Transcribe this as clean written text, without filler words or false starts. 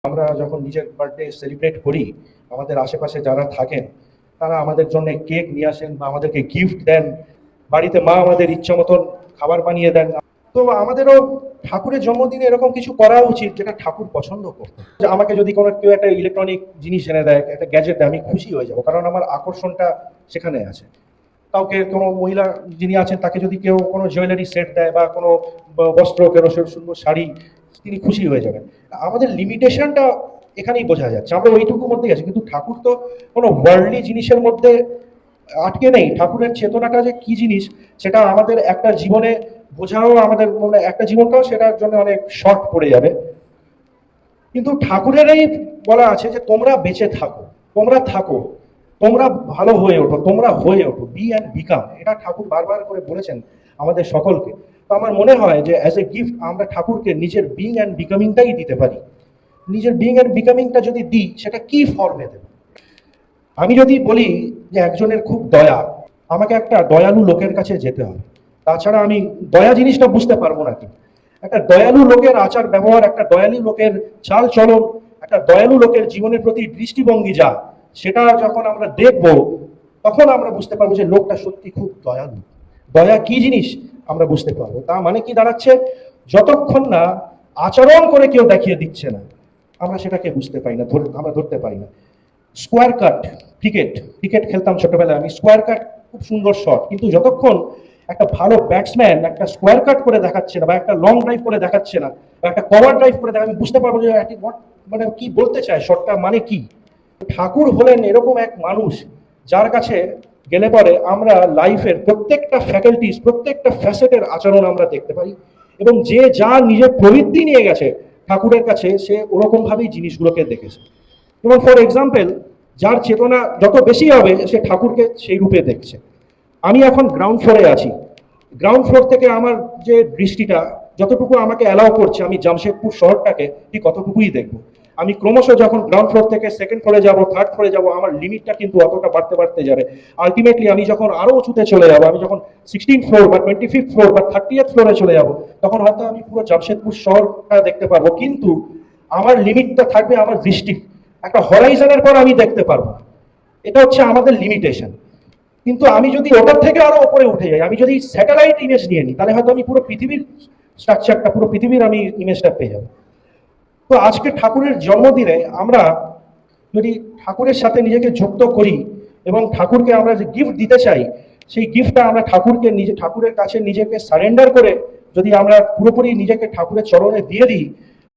আমরা যখন নিজের বার্থডে সেলিব্রেট করি, আমাদের আশেপাশে যারা থাকেন তারা আমাদের জন্য কেক নিয়ে আসেন বা আমাদেরকে গিফট দেন। বাড়িতে মা আমাদের ইচ্ছা মতন খাবার বানিয়ে দেন। তো আমাদেরও ঠাকুরের জন্মদিনে এরকম কিছু করা উচিত যেটা ঠাকুর পছন্দ করতো। যে আমাকে যদি কোনো কেউ একটা ইলেকট্রনিক জিনিস এনে দেয়, একটা গ্যাজেট দেয়, আমি খুশি হয়ে যাবো, কারণ আমার আকর্ষণটা সেখানে আছে। কাউকে কোনো মহিলা যিনি আছেন তাকে যদি কেউ কোনো জুয়েলারি সেট দেয় বা কোনো বস্ত্র, কোনো সুন্দর শাড়ি, তিনি খুশি হয়ে যাবেন। আমাদের লিমিটেশনটা এখানেই বোঝা যাচ্ছে, আমরা ওইটুকুর মধ্যেই আছি। কিন্তু ঠাকুর তো কোনো ওয়ার্ল্ডলি জিনিসের মধ্যে আটকে নেই। ঠাকুরের চেতনাটা যে কি জিনিস সেটা আমাদের একটা জীবনে বোঝাও, আমাদের মানে একটা জীবনটাও সেটার জন্য অনেক শর্ট পড়ে যাবে। কিন্তু ঠাকুরেরই বলা আছে যে তোমরা বেঁচে থাকো, তোমরা থাকো, তোমরা ভালো হয়ে ওঠো, তোমরা হয়ে ওঠো, বি অ্যান্ড বিকাম। এটা ঠাকুর বারবার করে বলেছেন আমাদের সকলকে। তো আমার মনে হয় যে অ্যাজ এ গিফট আমরা ঠাকুরকে নিজের বিং অ্যান্ড বিকামিংটাই দিতে পারি। নিজের বিং অ্যান্ড বিকামিংটা যদি দিই, সেটা কি ফর্মে দেব? আমি যদি বলি যে একজনের খুব দয়া, আমাকে একটা দয়ালু লোকের কাছে যেতে হবে, তাছাড়া আমি দয়া জিনিসটা বুঝতে পারবো না। কি একটা দয়ালু লোকের আচার ব্যবহার, একটা দয়ালু লোকের চাল চলন, একটা দয়ালু লোকের জীবনের প্রতি দৃষ্টিভঙ্গি যা, সেটা যখন আমরা দেখব তখন আমরা বুঝতে পারবো যে লোকটা সত্যি খুব দয়ালু। দয়া কি জিনিস আমরা বুঝতে পারবো। তা মানে কি দাঁড়াচ্ছে, যতক্ষণ না আচরণ করে কেউ দেখিয়ে দিচ্ছে না, আমরা সেটাকে বুঝতে পারি না, আমরা ধরতে পারি না। স্কোয়ার কাট, ক্রিকেট ক্রিকেট খেলতাম ছোটবেলায় আমি, স্কোয়ার কাট খুব সুন্দর শট, কিন্তু যতক্ষণ একটা ভালো ব্যাটসম্যান একটা স্কোয়ার কাট করে দেখাচ্ছে না, বা একটা লং ড্রাইভ করে দেখাচ্ছে না, বা একটা কভার ড্রাইভ করে দেখা, আমি বুঝতে পারবো যে মানে কি বলতে চায়, শটটা মানে কি। ঠাকুর হলেন এরকম এক মানুষ যার কাছে গেলে পরে আমরা লাইফের প্রত্যেকটা ফ্যাকাল্টিস, প্রত্যেকটা ফ্যাসেটের আচরণ আমরা দেখতে পাই, এবং যে যা নিজের প্রবৃত্তি নিয়ে গেছে ঠাকুরের কাছে, সে ওরকম ভাবেই জিনিসগুলোকে দেখেছে। এবং ফর এক্সাম্পল, যার চেতনা যত বেশি হবে সে ঠাকুরকে সেই রূপে দেখছে। আমি এখন গ্রাউন্ড ফ্লোরে আছি, গ্রাউন্ড ফ্লোর থেকে আমার যে দৃষ্টিটা যতটুকু আমাকে অ্যালাউ করছে, আমি জামশেদপুর শহরটাকে ঠিক কতটুকুই দেখবো। আমি ক্রমশ যখন গ্রাউন্ড ফ্লোর থেকে সেকেন্ড ফ্লোরে যাব, থার্ড ফ্লোরে যাব, আমার লিমিটটা কিন্তু অতটা বাড়তে বাড়তে যাবে। আলটিমেটলি আমি যখন আরো উঁচুতে চলে যাবো, আমি যখন 16 ফ্লোর বা 25 ফ্লোর বা 30th ফ্লোরে চলে যাব, তখন হয়তো আমি পুরো জামশেদপুর শহরটা দেখতে পারবো, কিন্তু আমার লিমিটটা থাকবে আমার দৃষ্টি, একটা হরাইজনের পর আমি দেখতে পারবো। এটা হচ্ছে আমাদের লিমিটেশন। কিন্তু আমি যদি ওটার থেকে আরো উপরে উঠে যাই, আমি যদি স্যাটেলাইট ইমেজ নিয়ে নিই, তাহলে হয়তো আমি পুরো পৃথিবীর স্ট্রাকচারটা, পুরো পৃথিবীর আমি ইমেজটা পেয়ে যাবো। তো আজকে ঠাকুরের জন্মদিনে আমরা যদি ঠাকুরের সাথে নিজেকে যুক্ত করি এবং ঠাকুরকে আমরা যে গিফট দিতে চাই, সেই গিফটটা আমরা ঠাকুরকে ঠাকুরের কাছে নিজেকে সারেন্ডার করে যদি আমরা পুরোপুরি নিজেকে ঠাকুরের চরণে দিয়ে দিই,